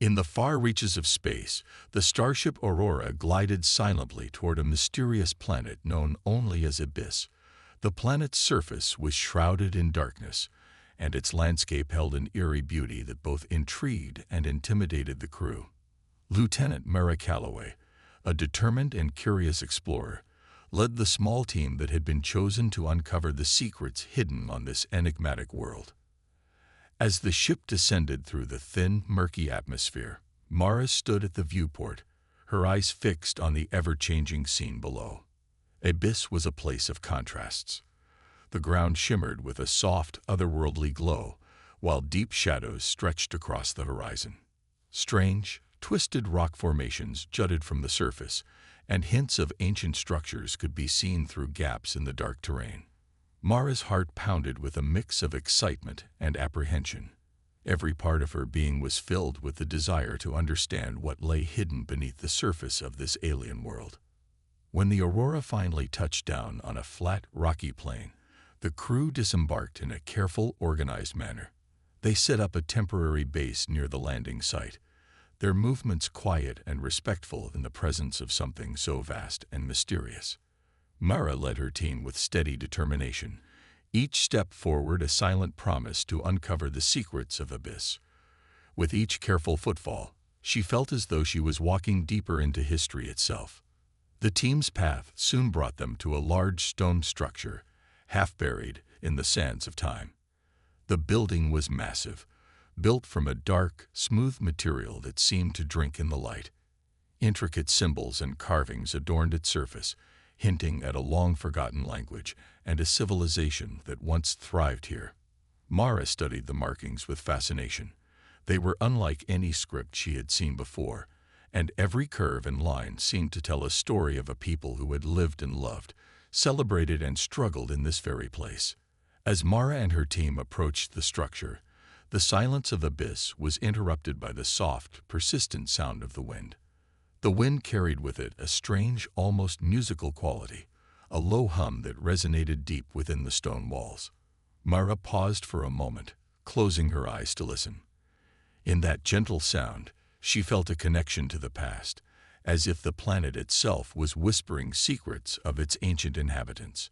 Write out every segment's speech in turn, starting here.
In the far reaches of space, the starship Aurora glided silently toward a mysterious planet known only as Abyss. The planet's surface was shrouded in darkness, and its landscape held an eerie beauty that both intrigued and intimidated the crew. Lieutenant Mara Calloway, a determined and curious explorer, led the small team that had been chosen to uncover the secrets hidden on this enigmatic world. As the ship descended through the thin, murky atmosphere, Mara stood at the viewport, her eyes fixed on the ever-changing scene below. Abyss was a place of contrasts. The ground shimmered with a soft, otherworldly glow, while deep shadows stretched across the horizon. Strange, twisted rock formations jutted from the surface, and hints of ancient structures could be seen through gaps in the dark terrain. Mara's heart pounded with a mix of excitement and apprehension. Every part of her being was filled with the desire to understand what lay hidden beneath the surface of this alien world. When the Aurora finally touched down on a flat, rocky plain, the crew disembarked in a careful, organized manner. They set up a temporary base near the landing site, their movements quiet and respectful in the presence of something so vast and mysterious. Mara led her team with steady determination, each step forward a silent promise to uncover the secrets of Abyss. With each careful footfall, she felt as though she was walking deeper into history itself. The team's path soon brought them to a large stone structure, half buried in the sands of time. The building was massive, built from a dark, smooth material that seemed to drink in the light. Intricate symbols and carvings adorned its surface, hinting at a long-forgotten language and a civilization that once thrived here. Mara studied the markings with fascination. They were unlike any script she had seen before, and every curve and line seemed to tell a story of a people who had lived and loved, celebrated and struggled in this very place. As Mara and her team approached the structure, the silence of Abyss was interrupted by the soft, persistent sound of the wind. The wind carried with it a strange, almost musical quality, a low hum that resonated deep within the stone walls. Mara paused for a moment, closing her eyes to listen. In that gentle sound, she felt a connection to the past, as if the planet itself was whispering secrets of its ancient inhabitants.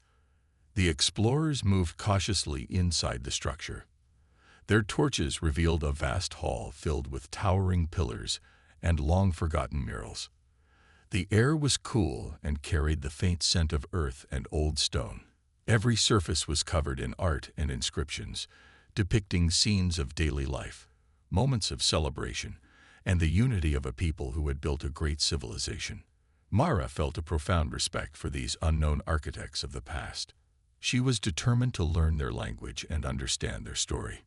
The explorers moved cautiously inside the structure. Their torches revealed a vast hall filled with towering pillars and long-forgotten murals. The air was cool and carried the faint scent of earth and old stone. Every surface was covered in art and inscriptions, depicting scenes of daily life, moments of celebration, and the unity of a people who had built a great civilization. Mara felt a profound respect for these unknown architects of the past. She was determined to learn their language and understand their story.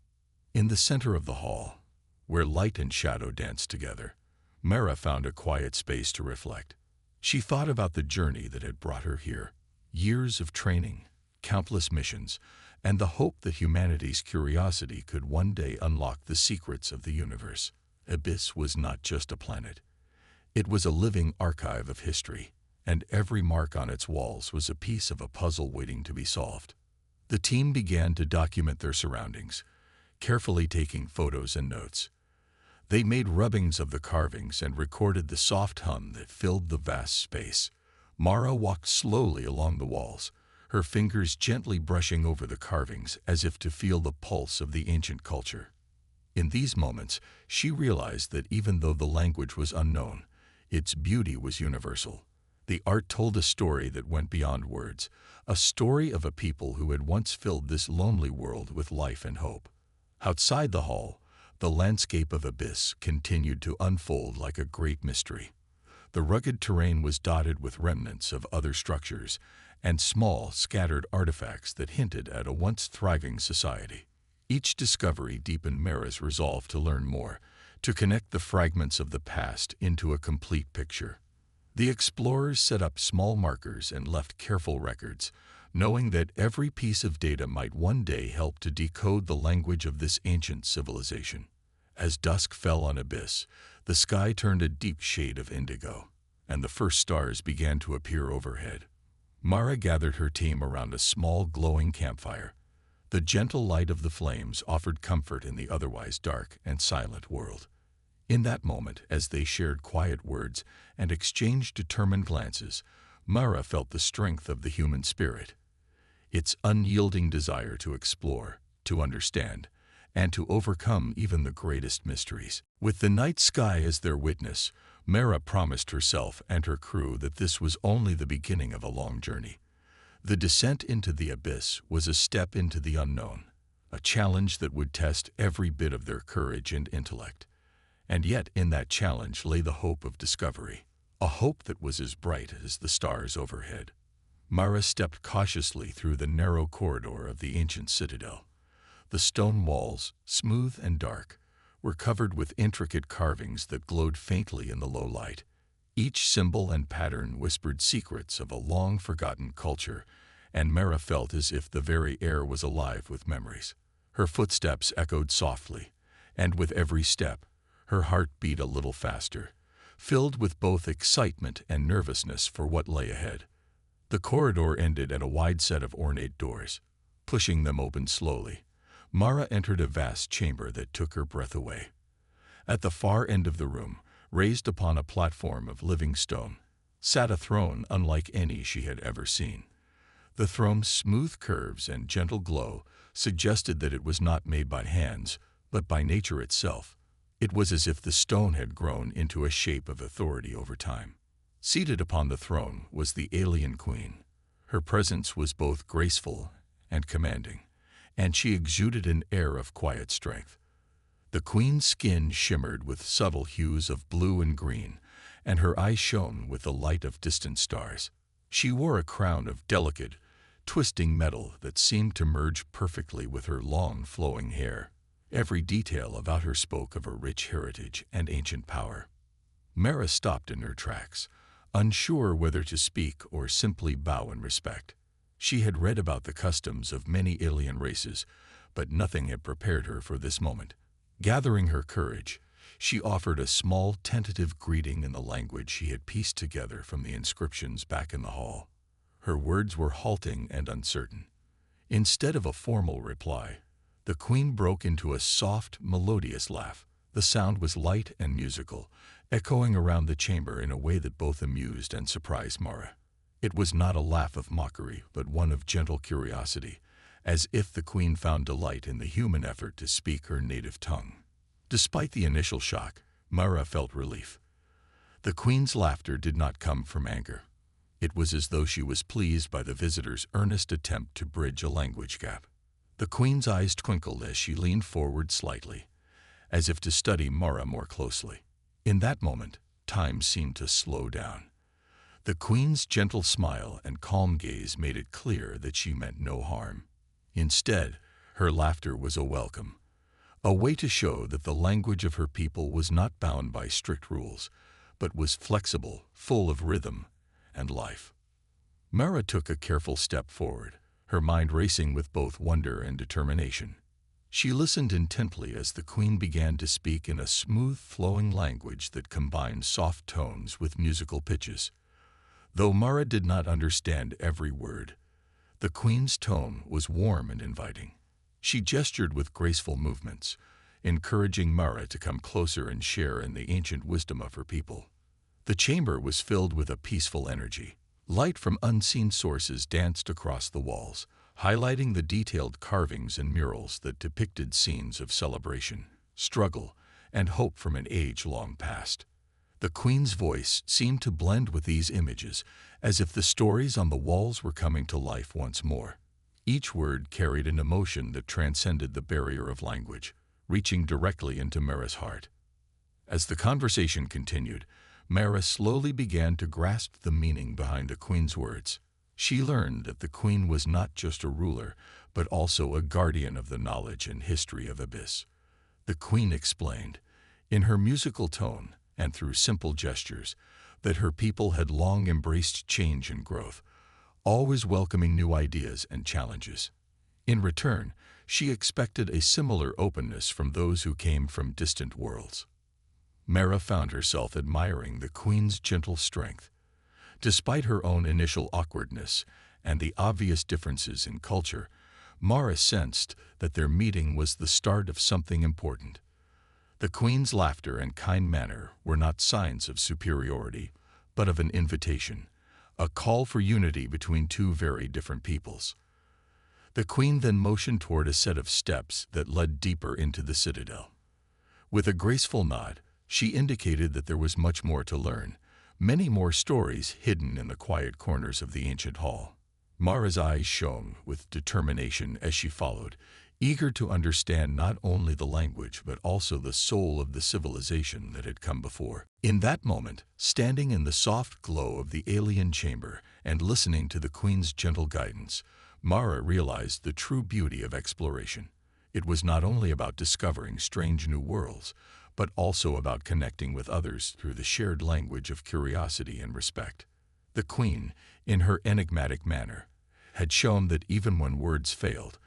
In the center of the hall, where light and shadow danced together, Mara found a quiet space to reflect. She thought about the journey that had brought her here, years of training, countless missions, and the hope that humanity's curiosity could one day unlock the secrets of the universe. Abyss was not just a planet. It was a living archive of history, and every mark on its walls was a piece of a puzzle waiting to be solved. The team began to document their surroundings, carefully taking photos and notes. They made rubbings of the carvings and recorded the soft hum that filled the vast space. Mara walked slowly along the walls, her fingers gently brushing over the carvings as if to feel the pulse of the ancient culture. In these moments, she realized that even though the language was unknown, its beauty was universal. The art told a story that went beyond words, a story of a people who had once filled this lonely world with life and hope. Outside the hall, the landscape of Abyss continued to unfold like a great mystery. The rugged terrain was dotted with remnants of other structures and small, scattered artifacts that hinted at a once thriving society. Each discovery deepened Mara's resolve to learn more, to connect the fragments of the past into a complete picture. The explorers set up small markers and left careful records, knowing that every piece of data might one day help to decode the language of this ancient civilization. As dusk fell on Abyss, the sky turned a deep shade of indigo, and the first stars began to appear overhead. Mara gathered her team around a small glowing campfire. The gentle light of the flames offered comfort in the otherwise dark and silent world. In that moment, as they shared quiet words and exchanged determined glances, Mara felt the strength of the human spirit, its unyielding desire to explore, to understand, and to overcome even the greatest mysteries. With the night sky as their witness, Mara promised herself and her crew that this was only the beginning of a long journey. The descent into the abyss was a step into the unknown, a challenge that would test every bit of their courage and intellect. And yet in that challenge lay the hope of discovery, a hope that was as bright as the stars overhead. Mara stepped cautiously through the narrow corridor of the ancient citadel. The stone walls, smooth and dark, were covered with intricate carvings that glowed faintly in the low light. Each symbol and pattern whispered secrets of a long-forgotten culture, and Mara felt as if the very air was alive with memories. Her footsteps echoed softly, and with every step, her heart beat a little faster, filled with both excitement and nervousness for what lay ahead. The corridor ended at a wide set of ornate doors. Pushing them open slowly, Mara entered a vast chamber that took her breath away. At the far end of the room, raised upon a platform of living stone, sat a throne unlike any she had ever seen. The throne's smooth curves and gentle glow suggested that it was not made by hands, but by nature itself. It was as if the stone had grown into a shape of authority over time. Seated upon the throne was the alien queen. Her presence was both graceful and commanding, and she exuded an air of quiet strength. The queen's skin shimmered with subtle hues of blue and green, and her eyes shone with the light of distant stars. She wore a crown of delicate, twisting metal that seemed to merge perfectly with her long, flowing hair. Every detail about her spoke of a rich heritage and ancient power. Mara stopped in her tracks, unsure whether to speak or simply bow in respect. She had read about the customs of many alien races, but nothing had prepared her for this moment. Gathering her courage, she offered a small, tentative greeting in the language she had pieced together from the inscriptions back in the hall. Her words were halting and uncertain. Instead of a formal reply, the queen broke into a soft, melodious laugh. The sound was light and musical, echoing around the chamber in a way that both amused and surprised Mara. It was not a laugh of mockery, but one of gentle curiosity, as if the queen found delight in the human effort to speak her native tongue. Despite the initial shock, Mara felt relief. The queen's laughter did not come from anger. It was as though she was pleased by the visitor's earnest attempt to bridge a language gap. The queen's eyes twinkled as she leaned forward slightly, as if to study Mara more closely. In that moment, time seemed to slow down. The queen's gentle smile and calm gaze made it clear that she meant no harm. Instead, her laughter was a welcome, a way to show that the language of her people was not bound by strict rules, but was flexible, full of rhythm and life. Mara took a careful step forward, her mind racing with both wonder and determination. She listened intently as the queen began to speak in a smooth, flowing language that combined soft tones with musical pitches. Though Mara did not understand every word, the queen's tone was warm and inviting. She gestured with graceful movements, encouraging Mara to come closer and share in the ancient wisdom of her people. The chamber was filled with a peaceful energy. Light from unseen sources danced across the walls, highlighting the detailed carvings and murals that depicted scenes of celebration, struggle, and hope from an age long past. The queen's voice seemed to blend with these images, as if the stories on the walls were coming to life once more. Each word carried an emotion that transcended the barrier of language, reaching directly into Mara's heart. As the conversation continued, Mara slowly began to grasp the meaning behind the queen's words. She learned that the queen was not just a ruler, but also a guardian of the knowledge and history of Abyss. The queen explained, in her musical tone and through simple gestures, that her people had long embraced change and growth, always welcoming new ideas and challenges. In return, she expected a similar openness from those who came from distant worlds. Mara found herself admiring the queen's gentle strength. Despite her own initial awkwardness and the obvious differences in culture, Mara sensed that their meeting was the start of something important. The queen's laughter and kind manner were not signs of superiority, but of an invitation, a call for unity between two very different peoples. The queen then motioned toward a set of steps that led deeper into the citadel. With a graceful nod, she indicated that there was much more to learn, many more stories hidden in the quiet corners of the ancient hall. Mara's eyes shone with determination as she followed, eager to understand not only the language but also the soul of the civilization that had come before. In that moment, standing in the soft glow of the alien chamber and listening to the queen's gentle guidance, Mara realized the true beauty of exploration. It was not only about discovering strange new worlds, but also about connecting with others through the shared language of curiosity and respect. The queen, in her enigmatic manner, had shown that even when words failed,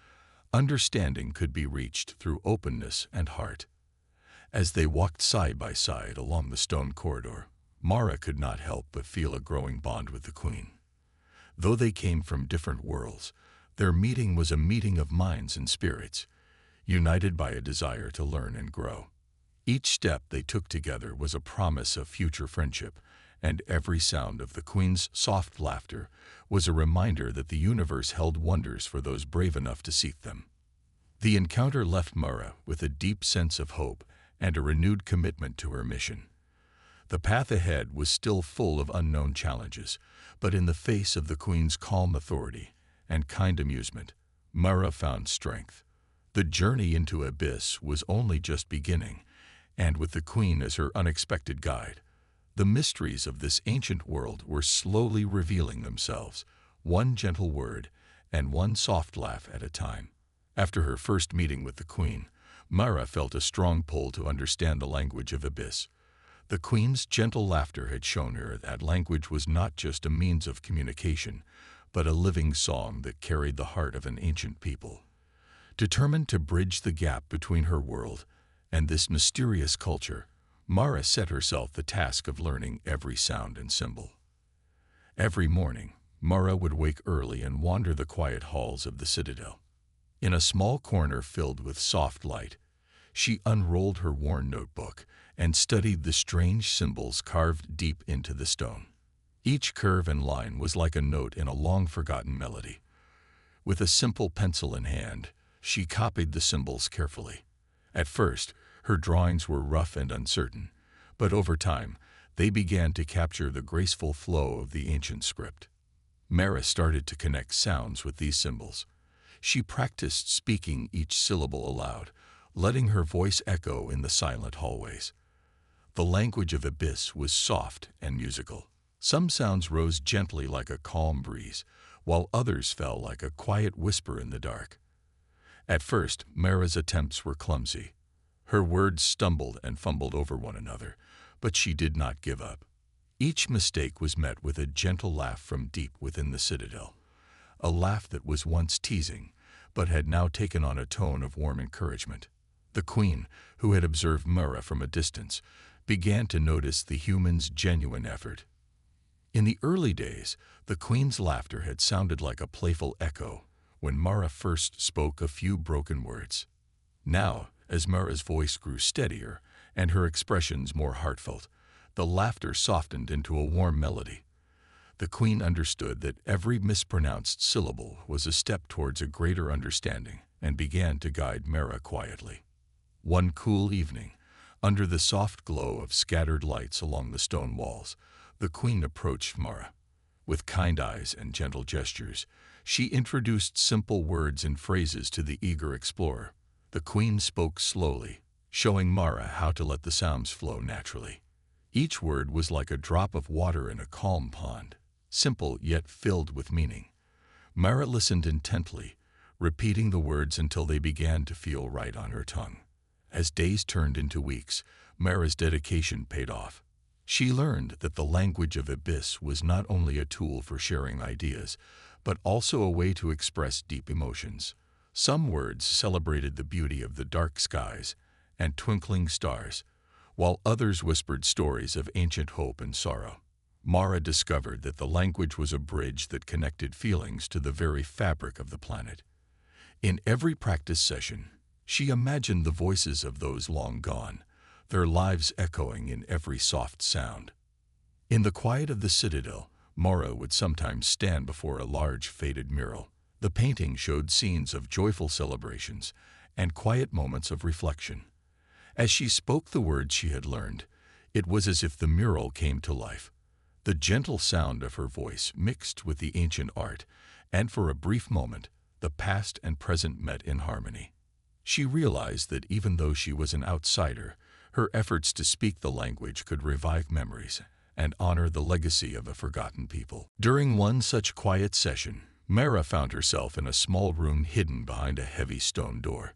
understanding could be reached through openness and heart. As they walked side by side along the stone corridor, Mara could not help but feel a growing bond with the queen. Though they came from different worlds, their meeting was a meeting of minds and spirits, united by a desire to learn and grow. Each step they took together was a promise of future friendship, and every sound of the queen's soft laughter was a reminder that the universe held wonders for those brave enough to seek them. The encounter left Mara with a deep sense of hope and a renewed commitment to her mission. The path ahead was still full of unknown challenges, but in the face of the queen's calm authority and kind amusement, Mara found strength. The journey into Abyss was only just beginning, and with the queen as her unexpected guide, the mysteries of this ancient world were slowly revealing themselves, one gentle word and one soft laugh at a time. After her first meeting with the queen, Mara felt a strong pull to understand the language of Abyss. The queen's gentle laughter had shown her that language was not just a means of communication, but a living song that carried the heart of an ancient people. Determined to bridge the gap between her world and this mysterious culture, Mara set herself the task of learning every sound and symbol. Every morning, Mara would wake early and wander the quiet halls of the citadel. In a small corner filled with soft light, she unrolled her worn notebook and studied the strange symbols carved deep into the stone. Each curve and line was like a note in a long-forgotten melody. With a simple pencil in hand, she copied the symbols carefully. At first, her drawings were rough and uncertain, but over time, they began to capture the graceful flow of the ancient script. Mara started to connect sounds with these symbols. She practiced speaking each syllable aloud, letting her voice echo in the silent hallways. The language of Abyss was soft and musical. Some sounds rose gently like a calm breeze, while others fell like a quiet whisper in the dark. At first, Mara's attempts were clumsy. Her words stumbled and fumbled over one another, but she did not give up. Each mistake was met with a gentle laugh from deep within the citadel, a laugh that was once teasing, but had now taken on a tone of warm encouragement. The queen, who had observed Mara from a distance, began to notice the human's genuine effort. In the early days, the queen's laughter had sounded like a playful echo when Mara first spoke a few broken words. Now, as Mara's voice grew steadier and her expressions more heartfelt, the laughter softened into a warm melody. The queen understood that every mispronounced syllable was a step towards a greater understanding and began to guide Mara quietly. One cool evening, under the soft glow of scattered lights along the stone walls, the queen approached Mara. With kind eyes and gentle gestures, she introduced simple words and phrases to the eager explorer. The queen spoke slowly, showing Mara how to let the sounds flow naturally. Each word was like a drop of water in a calm pond, simple yet filled with meaning. Mara listened intently, repeating the words until they began to feel right on her tongue. As days turned into weeks, Mara's dedication paid off. She learned that the language of Abyss was not only a tool for sharing ideas, but also a way to express deep emotions. Some words celebrated the beauty of the dark skies and twinkling stars, while others whispered stories of ancient hope and sorrow. Mara discovered that the language was a bridge that connected feelings to the very fabric of the planet. In every practice session, she imagined the voices of those long gone, their lives echoing in every soft sound. In the quiet of the citadel, Mara would sometimes stand before a large faded mural. The painting showed scenes of joyful celebrations and quiet moments of reflection. As she spoke the words she had learned, it was as if the mural came to life. The gentle sound of her voice mixed with the ancient art, and for a brief moment, the past and present met in harmony. She realized that even though she was an outsider, her efforts to speak the language could revive memories and honor the legacy of a forgotten people. During one such quiet session, Mara found herself in a small room hidden behind a heavy stone door.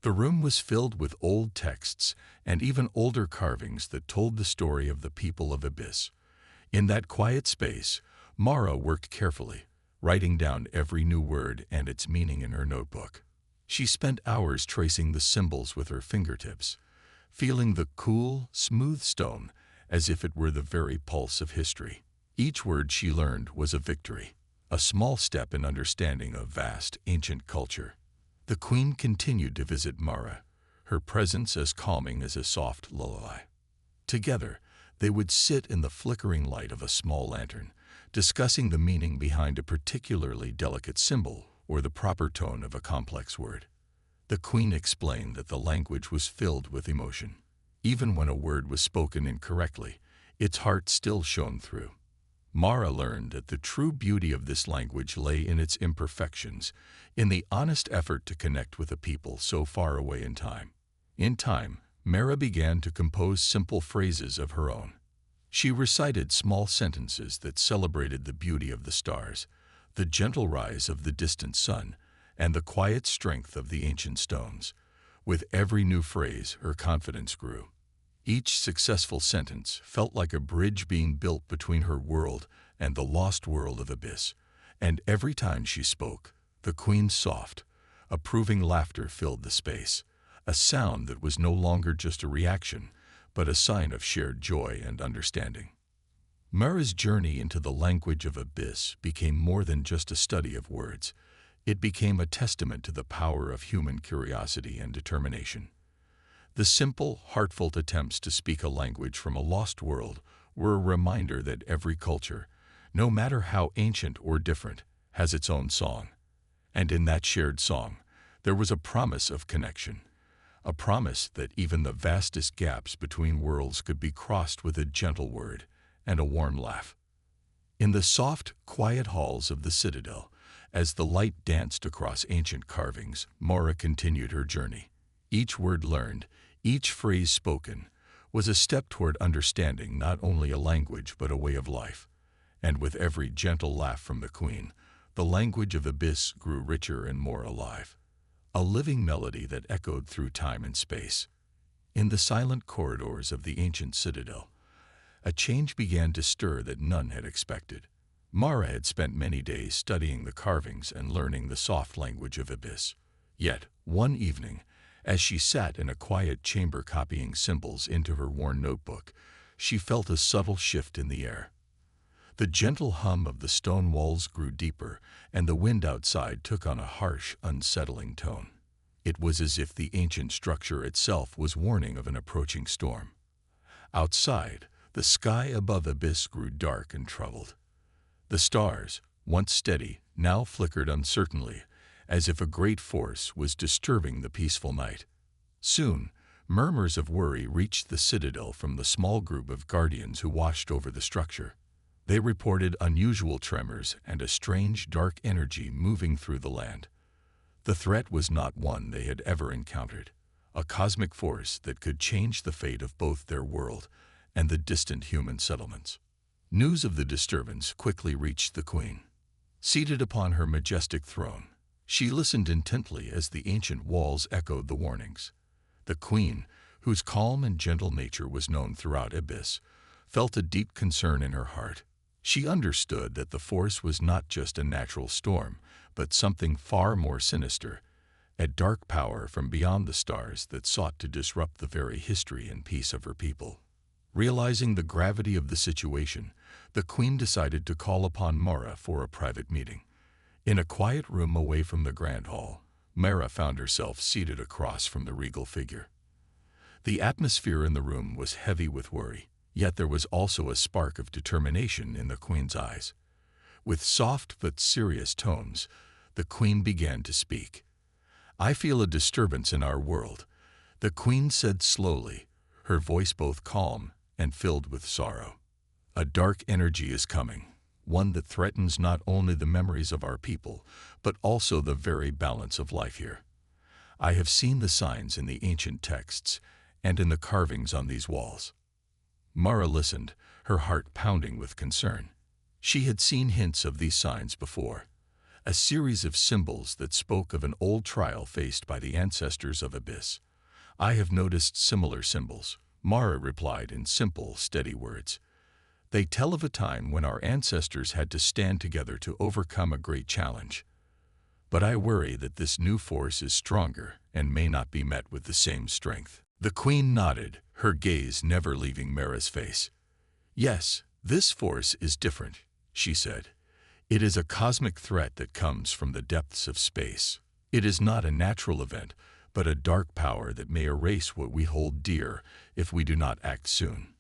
The room was filled with old texts and even older carvings that told the story of the people of Abyss. In that quiet space, Mara worked carefully, writing down every new word and its meaning in her notebook. She spent hours tracing the symbols with her fingertips, feeling the cool, smooth stone as if it were the very pulse of history. Each word she learned was a victory, a small step in understanding a vast, ancient culture. The queen continued to visit Mara, her presence as calming as a soft lullaby. Together, they would sit in the flickering light of a small lantern, discussing the meaning behind a particularly delicate symbol or the proper tone of a complex word. The queen explained that the language was filled with emotion. Even when a word was spoken incorrectly, its heart still shone through. Mara learned that the true beauty of this language lay in its imperfections, in the honest effort to connect with a people so far away in time. In time, Mara began to compose simple phrases of her own. She recited small sentences that celebrated the beauty of the stars, the gentle rise of the distant sun, and the quiet strength of the ancient stones. With every new phrase, her confidence grew. Each successful sentence felt like a bridge being built between her world and the lost world of Abyss. And every time she spoke, the queen's soft, approving laughter filled the space, a sound that was no longer just a reaction, but a sign of shared joy and understanding. Mara's journey into the language of Abyss became more than just a study of words. It became a testament to the power of human curiosity and determination. The simple, heartfelt attempts to speak a language from a lost world were a reminder that every culture, no matter how ancient or different, has its own song. And in that shared song, there was a promise of connection, a promise that even the vastest gaps between worlds could be crossed with a gentle word and a warm laugh. In the soft, quiet halls of the citadel, as the light danced across ancient carvings, Mara continued her journey. Each word learned, each phrase spoken, was a step toward understanding not only a language but a way of life. And with every gentle laugh from the queen, the language of Abyss grew richer and more alive, a living melody that echoed through time and space. In the silent corridors of the ancient citadel, a change began to stir that none had expected. Mara had spent many days studying the carvings and learning the soft language of Abyss. Yet, one evening, as she sat in a quiet chamber copying symbols into her worn notebook, she felt a subtle shift in the air. The gentle hum of the stone walls grew deeper, and the wind outside took on a harsh, unsettling tone. It was as if the ancient structure itself was warning of an approaching storm. Outside, the sky above Abyss grew dark and troubled. The stars, once steady, now flickered uncertainly, as if a great force was disturbing the peaceful night. Soon, murmurs of worry reached the citadel from the small group of guardians who watched over the structure. They reported unusual tremors and a strange, dark energy moving through the land. The threat was not one they had ever encountered, a cosmic force that could change the fate of both their world and the distant human settlements. News of the disturbance quickly reached the queen. Seated upon her majestic throne, she listened intently as the ancient walls echoed the warnings. The queen, whose calm and gentle nature was known throughout Abyss, felt a deep concern in her heart. She understood that the force was not just a natural storm, but something far more sinister, a dark power from beyond the stars that sought to disrupt the very history and peace of her people. Realizing the gravity of the situation, the queen decided to call upon Mara for a private meeting. In a quiet room away from the grand hall, Mara found herself seated across from the regal figure. The atmosphere in the room was heavy with worry, yet there was also a spark of determination in the Queen's eyes. With soft but serious tones, the Queen began to speak. "I feel a disturbance in our world," the Queen said slowly, her voice both calm and filled with sorrow. "A dark energy is coming, one that threatens not only the memories of our people, but also the very balance of life here. I have seen the signs in the ancient texts and in the carvings on these walls." Mara listened, her heart pounding with concern. She had seen hints of these signs before, a series of symbols that spoke of an old trial faced by the ancestors of Abyss. "I have noticed similar symbols," Mara replied in simple, steady words. "They tell of a time when our ancestors had to stand together to overcome a great challenge. But I worry that this new force is stronger and may not be met with the same strength." The Queen nodded, her gaze never leaving Mara's face. "Yes, this force is different," she said. "It is a cosmic threat that comes from the depths of space. It is not a natural event, but a dark power that may erase what we hold dear if we do not act soon."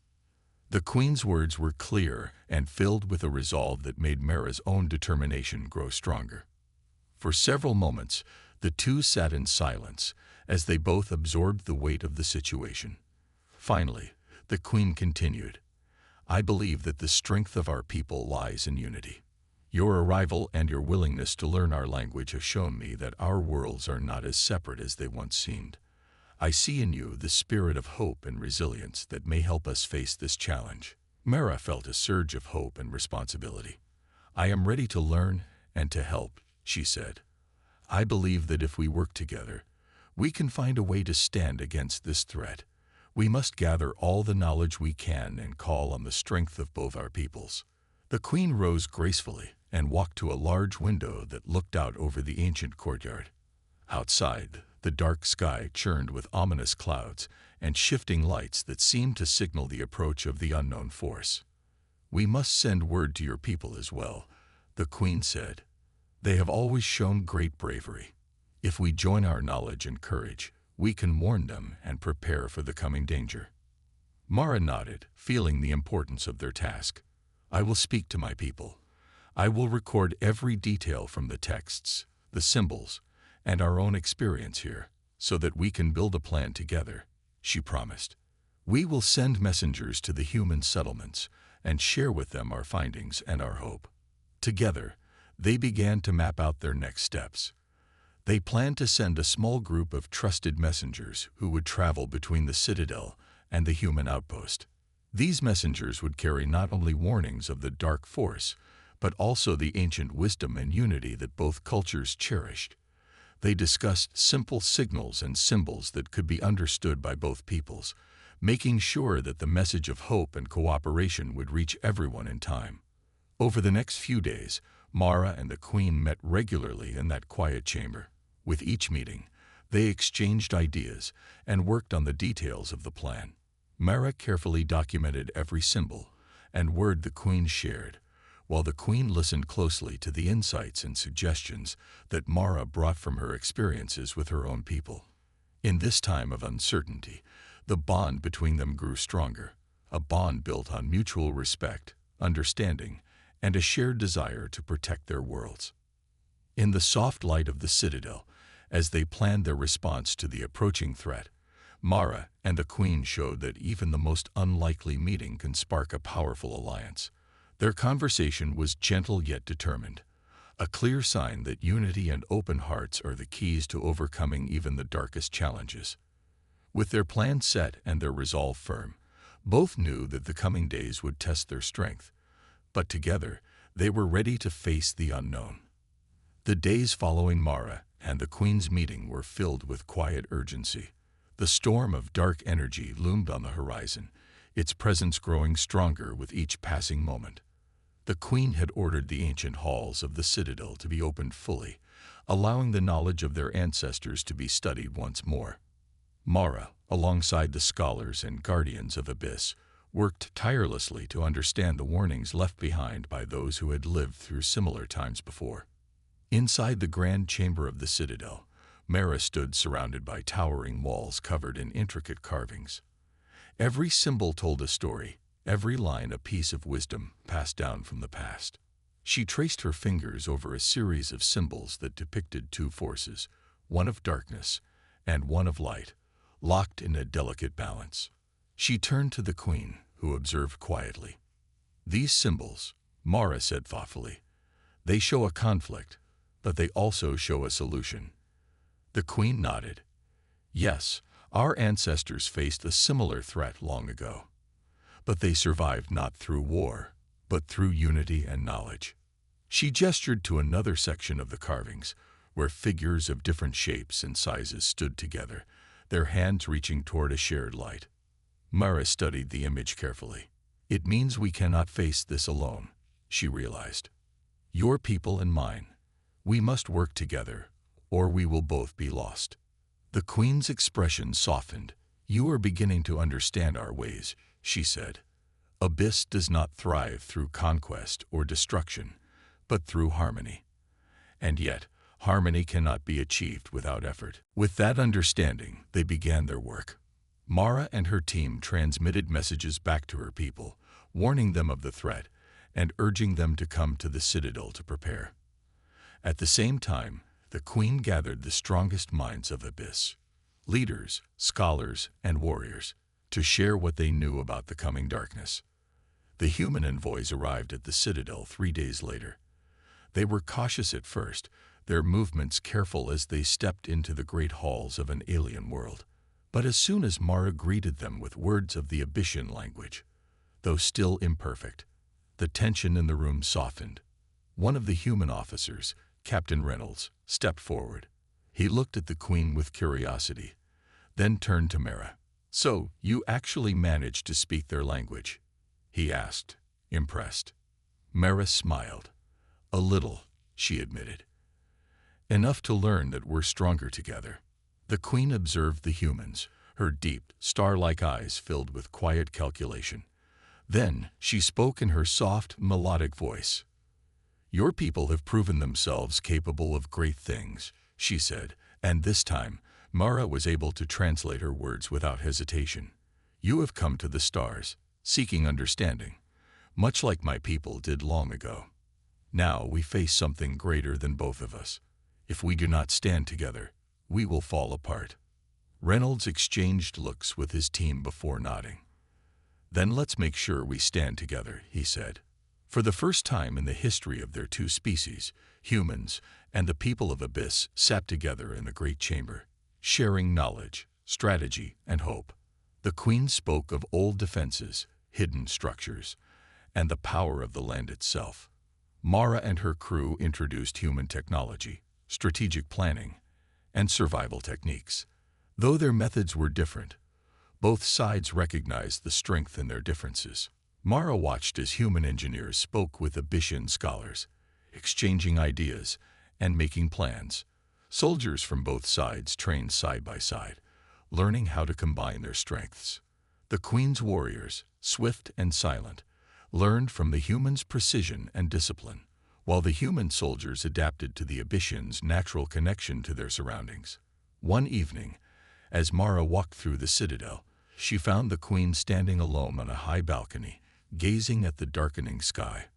The Queen's words were clear and filled with a resolve that made Mara's own determination grow stronger. For several moments, the two sat in silence as they both absorbed the weight of the situation. Finally, the Queen continued, "I believe that the strength of our people lies in unity. Your arrival and your willingness to learn our language have shown me that our worlds are not as separate as they once seemed. I see in you the spirit of hope and resilience that may help us face this challenge." Mara felt a surge of hope and responsibility. "I am ready to learn and to help," she said. "I believe that if we work together, we can find a way to stand against this threat. We must gather all the knowledge we can and call on the strength of both our peoples." The Queen rose gracefully and walked to a large window that looked out over the ancient courtyard. Outside, the dark sky churned with ominous clouds and shifting lights that seemed to signal the approach of the unknown force. "We must send word to your people as well," the Queen said. "They have always shown great bravery. If we join our knowledge and courage, we can warn them and prepare for the coming danger." Mara nodded, feeling the importance of their task. "I will speak to my people. I will record every detail from the texts, the symbols, and our own experience here, so that we can build a plan together," she promised. "We will send messengers to the human settlements and share with them our findings and our hope." Together, they began to map out their next steps. They planned to send a small group of trusted messengers who would travel between the citadel and the human outpost. These messengers would carry not only warnings of the dark force, but also the ancient wisdom and unity that both cultures cherished. They discussed simple signals and symbols that could be understood by both peoples, making sure that the message of hope and cooperation would reach everyone in time. Over the next few days, Mara and the Queen met regularly in that quiet chamber. With each meeting, they exchanged ideas and worked on the details of the plan. Mara carefully documented every symbol and word the Queen shared, while the Queen listened closely to the insights and suggestions that Mara brought from her experiences with her own people. In this time of uncertainty, the bond between them grew stronger, a bond built on mutual respect, understanding, and a shared desire to protect their worlds. In the soft light of the citadel, as they planned their response to the approaching threat, Mara and the Queen showed that even the most unlikely meeting can spark a powerful alliance. Their conversation was gentle yet determined, a clear sign that unity and open hearts are the keys to overcoming even the darkest challenges. With their plan set and their resolve firm, both knew that the coming days would test their strength, but together they were ready to face the unknown. The days following Mara and the Queen's meeting were filled with quiet urgency. The storm of dark energy loomed on the horizon, its presence growing stronger with each passing moment. The Queen had ordered the ancient halls of the citadel to be opened fully, allowing the knowledge of their ancestors to be studied once more. Mara, alongside the scholars and guardians of Abyss, worked tirelessly to understand the warnings left behind by those who had lived through similar times before. Inside the grand chamber of the citadel, Mara stood surrounded by towering walls covered in intricate carvings. Every symbol told a story, every line a piece of wisdom passed down from the past. She traced her fingers over a series of symbols that depicted two forces, one of darkness and one of light, locked in a delicate balance. She turned to the queen, who observed quietly. "These symbols," Mara said thoughtfully, "they show a conflict, but they also show a solution." The queen nodded. "Yes, our ancestors faced a similar threat long ago. But they survived not through war, but through unity and knowledge." She gestured to another section of the carvings, where figures of different shapes and sizes stood together, their hands reaching toward a shared light. Mara studied the image carefully. "It means we cannot face this alone," she realized. "Your people and mine. We must work together, or we will both be lost." The queen's expression softened. "You are beginning to understand our ways," she said. "Abyss does not thrive through conquest or destruction, but through harmony. And yet, harmony cannot be achieved without effort." With that understanding, they began their work. Mara and her team transmitted messages back to her people, warning them of the threat and urging them to come to the citadel to prepare. At the same time, the queen gathered the strongest minds of Abyss, leaders, scholars, and warriors, to share what they knew about the coming darkness. The human envoys arrived at the citadel 3 days later. They were cautious at first, their movements careful as they stepped into the great halls of an alien world. But as soon as Mara greeted them with words of the Abyssian language, though still imperfect, the tension in the room softened. One of the human officers, Captain Reynolds, stepped forward. He looked at the queen with curiosity, then turned to Mara. "So, you actually managed to speak their language?" he asked, impressed. Mara smiled. "A little," she admitted. "Enough to learn that we're stronger together." The queen observed the humans, her deep, star-like eyes filled with quiet calculation. Then she spoke in her soft, melodic voice. "Your people have proven themselves capable of great things," she said, and this time, Mara was able to translate her words without hesitation. "You have come to the stars, seeking understanding, much like my people did long ago. Now we face something greater than both of us. If we do not stand together, we will fall apart." Reynolds exchanged looks with his team before nodding. "Then let's make sure we stand together," he said. For the first time in the history of their two species, humans and the people of Abyss sat together in the great chamber, sharing knowledge, strategy, and hope. The queen spoke of old defenses, hidden structures, and the power of the land itself. Mara and her crew introduced human technology, strategic planning, and survival techniques. Though their methods were different, both sides recognized the strength in their differences. Mara watched as human engineers spoke with Abyssian scholars, exchanging ideas and making plans. Soldiers from both sides trained side by side, learning how to combine their strengths. The queen's warriors, swift and silent, learned from the humans' precision and discipline, while the human soldiers adapted to the Abyssians' natural connection to their surroundings. One evening, as Mara walked through the citadel, she found the queen standing alone on a high balcony, gazing at the darkening sky.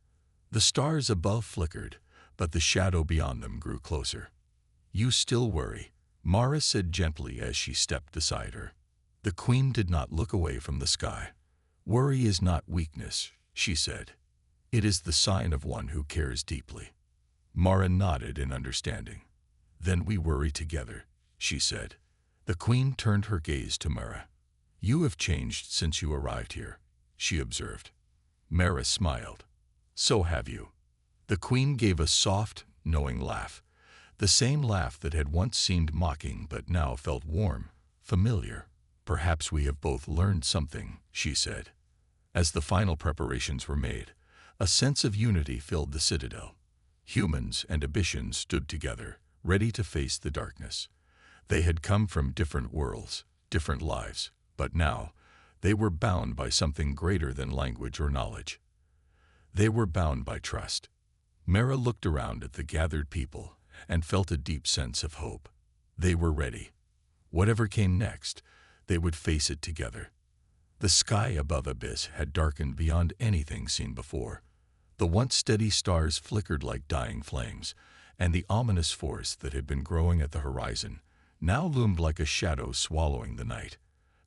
The stars above flickered, but the shadow beyond them grew closer. "You still worry," Mara said gently as she stepped beside her. The queen did not look away from the sky. "Worry is not weakness," she said. "It is the sign of one who cares deeply." Mara nodded in understanding. "Then we worry together," she said. The queen turned her gaze to Mara. "You have changed since you arrived here," she observed. Mara smiled. "So have you." The queen gave a soft, knowing laugh, the same laugh that had once seemed mocking but now felt warm, familiar. "Perhaps we have both learned something," she said. As the final preparations were made, a sense of unity filled the citadel. Humans and Abyssians stood together, ready to face the darkness. They had come from different worlds, different lives, but now they were bound by something greater than language or knowledge. They were bound by trust. Mara looked around at the gathered people and felt a deep sense of hope. They were ready. Whatever came next, they would face it together. The sky above Abyss had darkened beyond anything seen before. The once steady stars flickered like dying flames, and the ominous force that had been growing at the horizon now loomed like a shadow swallowing the night.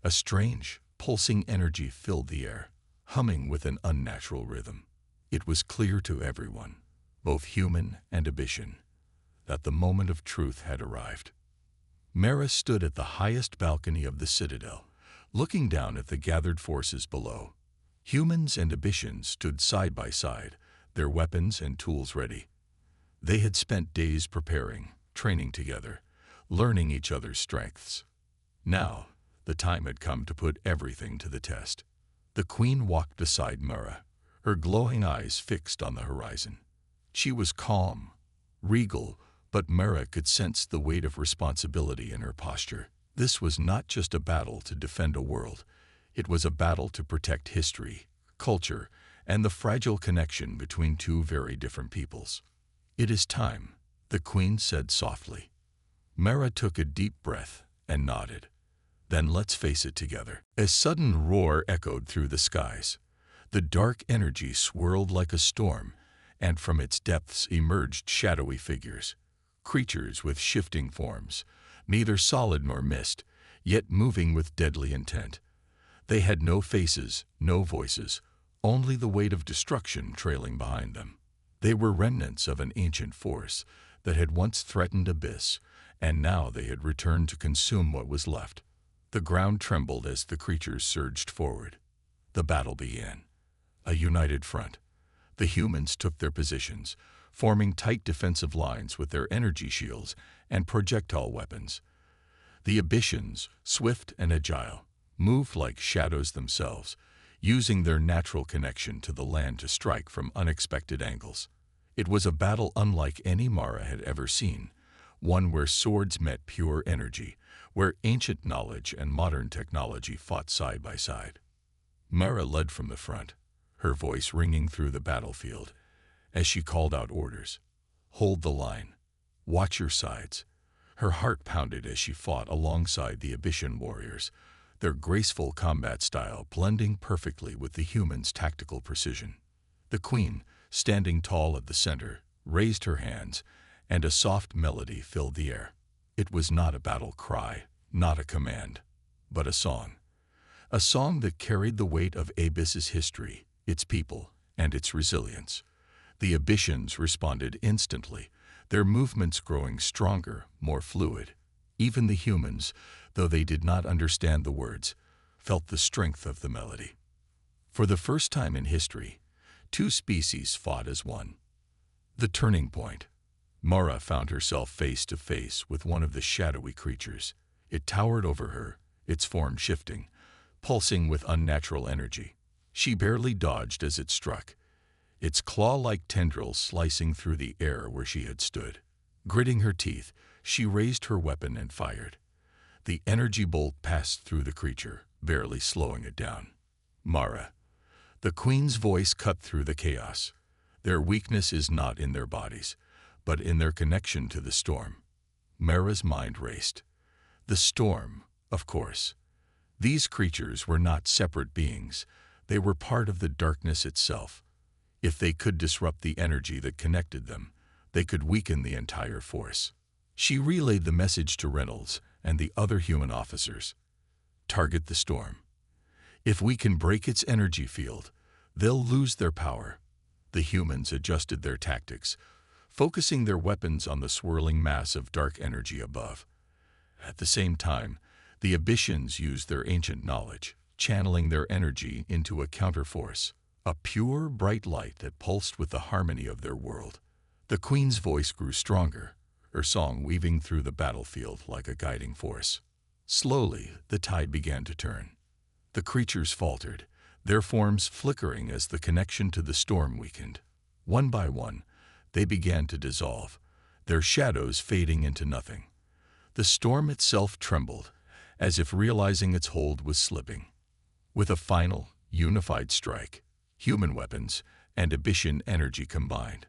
A strange, pulsing energy filled the air, humming with an unnatural rhythm. It was clear to everyone, both human and Abyssian, that the moment of truth had arrived. Mara stood at the highest balcony of the citadel, looking down at the gathered forces below. Humans and Abyssians stood side by side, their weapons and tools ready. They had spent days preparing, training together, learning each other's strengths. Now, the time had come to put everything to the test. The Queen walked beside Mara, her glowing eyes fixed on the horizon. She was calm, regal, but Mara could sense the weight of responsibility in her posture. This was not just a battle to defend a world. It was a battle to protect history, culture, and the fragile connection between two very different peoples. "It is time," the Queen said softly. Mara took a deep breath and nodded. "Then let's face it together." A sudden roar echoed through the skies. The dark energy swirled like a storm, and from its depths emerged shadowy figures, creatures with shifting forms, neither solid nor mist, yet moving with deadly intent. They had no faces, no voices, only the weight of destruction trailing behind them. They were remnants of an ancient force that had once threatened Abyss, and now they had returned to consume what was left. The ground trembled as the creatures surged forward. The battle began. A united front. The humans took their positions, forming tight defensive lines with their energy shields and projectile weapons. The Abyssians, swift and agile, moved like shadows themselves, using their natural connection to the land to strike from unexpected angles. It was a battle unlike any Mara had ever seen, one where swords met pure energy, where ancient knowledge and modern technology fought side by side. Mara led from the front, her voice ringing through the battlefield as she called out orders. "Hold the line. Watch your sides." Her heart pounded as she fought alongside the Abyssian warriors, their graceful combat style blending perfectly with the humans' tactical precision. The Queen, standing tall at the center, raised her hands, and a soft melody filled the air. It was not a battle cry, not a command, but a song. A song that carried the weight of Abyss's history, its people, and its resilience. The Abyssians responded instantly, their movements growing stronger, more fluid. Even the humans, though they did not understand the words, felt the strength of the melody. For the first time in history, two species fought as one. The turning point. Mara found herself face to face with one of the shadowy creatures. It towered over her, its form shifting, pulsing with unnatural energy. She barely dodged as it struck, its claw-like tendrils slicing through the air where she had stood. Gritting her teeth, she raised her weapon and fired. The energy bolt passed through the creature, barely slowing it down. "Mara." The Queen's voice cut through the chaos. "Their weakness is not in their bodies, but in their connection to the storm." Mara's mind raced. The storm, of course. These creatures were not separate beings. They were part of the darkness itself. If they could disrupt the energy that connected them, they could weaken the entire force. She relayed the message to Reynolds and the other human officers. "Target the storm. If we can break its energy field, they'll lose their power." The humans adjusted their tactics, focusing their weapons on the swirling mass of dark energy above. At the same time, the Abyssians used their ancient knowledge, channeling their energy into a counterforce, a pure, bright light that pulsed with the harmony of their world. The Queen's voice grew stronger, her song weaving through the battlefield like a guiding force. Slowly, the tide began to turn. The creatures faltered, their forms flickering as the connection to the storm weakened. One by one, they began to dissolve, their shadows fading into nothing. The storm itself trembled, as if realizing its hold was slipping. With a final, unified strike, human weapons and Abyssian energy combined,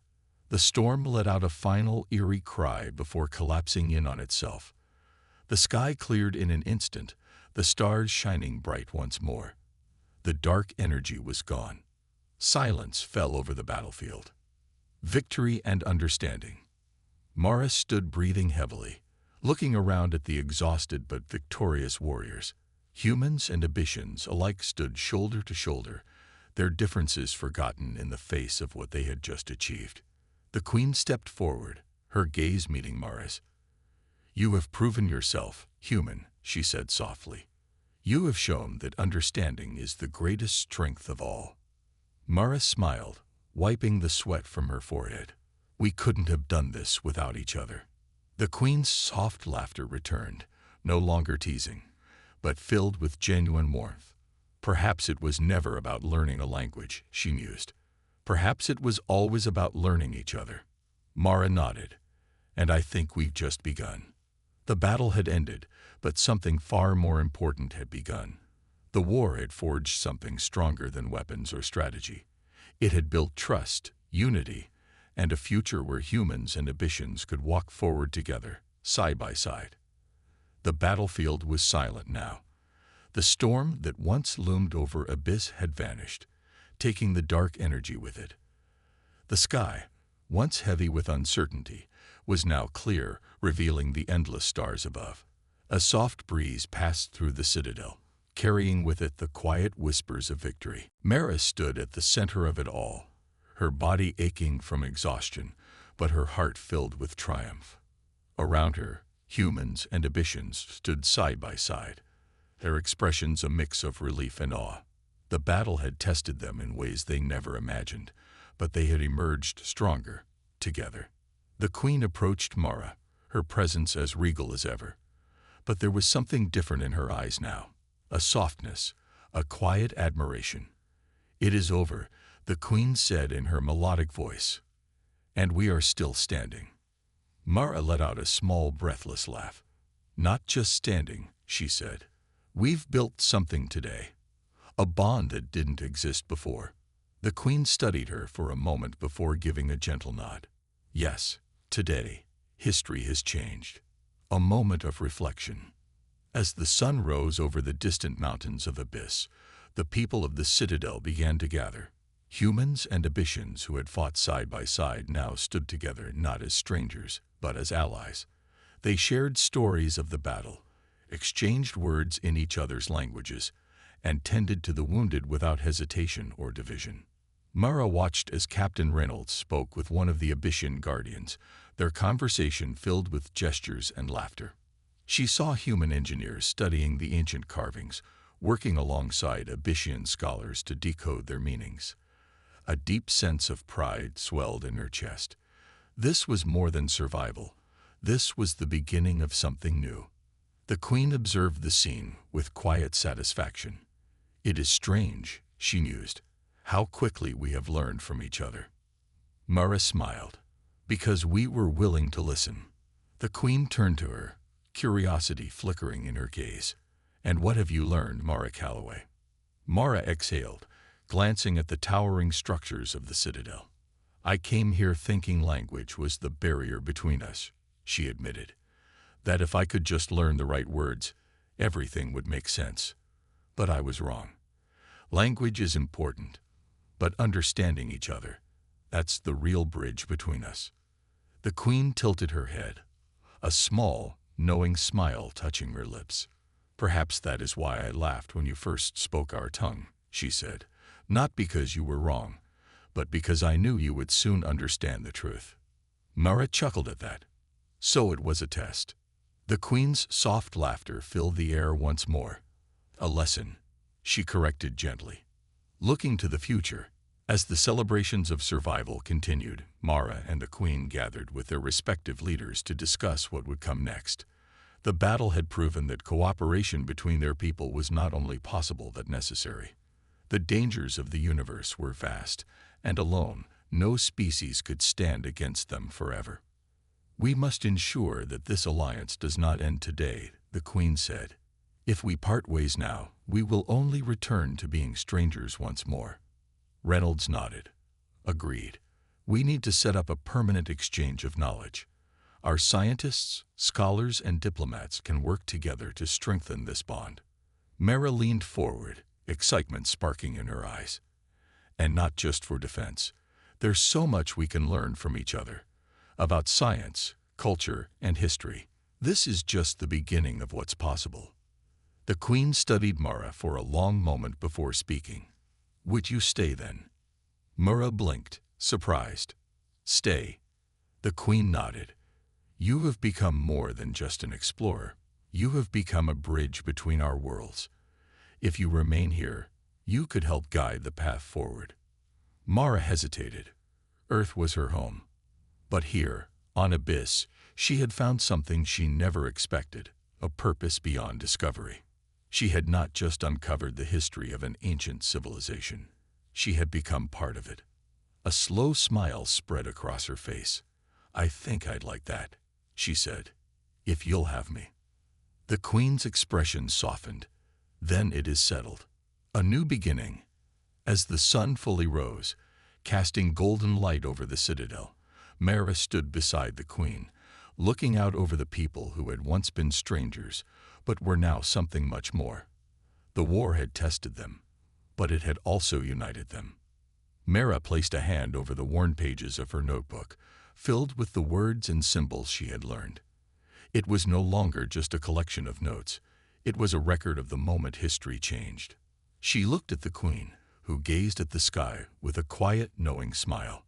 the storm let out a final eerie cry before collapsing in on itself. The sky cleared in an instant, the stars shining bright once more. The dark energy was gone. Silence fell over the battlefield. Victory and understanding. Mara stood breathing heavily, looking around at the exhausted but victorious warriors. Humans and Abyssinians alike stood shoulder to shoulder, their differences forgotten in the face of what they had just achieved. The Queen stepped forward, her gaze meeting Mara's. "You have proven yourself human," she said softly. "You have shown that understanding is the greatest strength of all." Mara smiled, wiping the sweat from her forehead. "We couldn't have done this without each other." The Queen's soft laughter returned, no longer teasing, but filled with genuine warmth. Perhaps it was never about learning a language, she mused. Perhaps it was always about learning each other. Mara nodded. "And I think we've just begun." The battle had ended, but something far more important had begun. The war had forged something stronger than weapons or strategy. It had built trust, unity, and a future where humans and Abyssinians could walk forward together, side by side. The battlefield was silent now. The storm that once loomed over Abyss had vanished, taking the dark energy with it. The sky, once heavy with uncertainty, was now clear, revealing the endless stars above. A soft breeze passed through the citadel, carrying with it the quiet whispers of victory. Mara stood at the center of it all, her body aching from exhaustion, but her heart filled with triumph. Around her, humans and Abyssinians stood side by side, their expressions a mix of relief and awe. The battle had tested them in ways they never imagined, but they had emerged stronger, together. The Queen approached Mara, her presence as regal as ever. But there was something different in her eyes now, a softness, a quiet admiration. "It is over," the Queen said in her melodic voice, "and we are still standing." Mara let out a small, breathless laugh. "Not just standing," she said. "We've built something today, a bond that didn't exist before." The Queen studied her for a moment before giving a gentle nod. "Yes, today, history has changed." A moment of reflection. As the sun rose over the distant mountains of Abyss, the people of the citadel began to gather. Humans and Abyssinians who had fought side by side now stood together not as strangers, but as allies. They shared stories of the battle, exchanged words in each other's languages, and tended to the wounded without hesitation or division. Mara watched as Captain Reynolds spoke with one of the Abyssinian guardians, their conversation filled with gestures and laughter. She saw human engineers studying the ancient carvings, working alongside Abyssinian scholars to decode their meanings. A deep sense of pride swelled in her chest. This was more than survival. This was the beginning of something new. The Queen observed the scene with quiet satisfaction. "It is strange," she mused, "how quickly we have learned from each other." Mara smiled. "Because we were willing to listen." The Queen turned to her, curiosity flickering in her gaze. "And what have you learned, Mara Calloway?" Mara exhaled, glancing at the towering structures of the citadel. "I came here thinking language was the barrier between us," she admitted. "That if I could just learn the right words, everything would make sense. But I was wrong. Language is important, but understanding each other, that's the real bridge between us." The Queen tilted her head, a small, knowing smile touching her lips. "Perhaps that is why I laughed when you first spoke our tongue," she said. "Not because you were wrong, but because I knew you would soon understand the truth." Mara chuckled at that. So it was a test. The Queen's soft laughter filled the air once more. "A lesson," she corrected gently. Looking to the future, as the celebrations of survival continued, Mara and the Queen gathered with their respective leaders to discuss what would come next. The battle had proven that cooperation between their people was not only possible but necessary. The dangers of the universe were vast, and alone, no species could stand against them forever. "We must ensure that this alliance does not end today," the Queen said. "If we part ways now, we will only return to being strangers once more." Reynolds nodded. "Agreed. We need to set up a permanent exchange of knowledge. Our scientists, scholars, and diplomats can work together to strengthen this bond. Mara leaned forward, excitement sparking in her eyes. And not just for defense. There's so much we can learn from each other. About science, culture, and history. This is just the beginning of what's possible. The Queen studied Mara for a long moment before speaking. Would you stay then? Mara blinked, surprised. Stay. The Queen nodded. You have become more than just an explorer. You have become a bridge between our worlds. If you remain here, you could help guide the path forward. Mara hesitated. Earth was her home. But here, on Abyss, she had found something she never expected, a purpose beyond discovery. She had not just uncovered the history of an ancient civilization. She had become part of it. A slow smile spread across her face. I think I'd like that, she said, if you'll have me. The Queen's expression softened. Then it is settled. A new beginning. As the sun fully rose, casting golden light over the citadel, Mara stood beside the Queen, looking out over the people who had once been strangers, but were now something much more. The war had tested them, but it had also united them. Mara placed a hand over the worn pages of her notebook, filled with the words and symbols she had learned. It was no longer just a collection of notes. It was a record of the moment history changed. She looked at the Queen, who gazed at the sky with a quiet, knowing smile.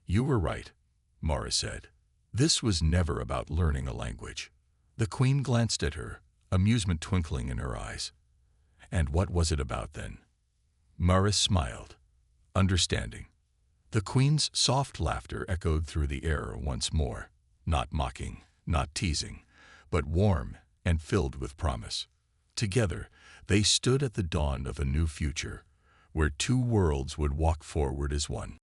You were right, Mara said. This was never about learning a language. The Queen glanced at her, amusement twinkling in her eyes. And what was it about then? Mara smiled, understanding. The Queen's soft laughter echoed through the air once more, not mocking, not teasing, but warm and filled with promise. Together, they stood at the dawn of a new future, where two worlds would walk forward as one.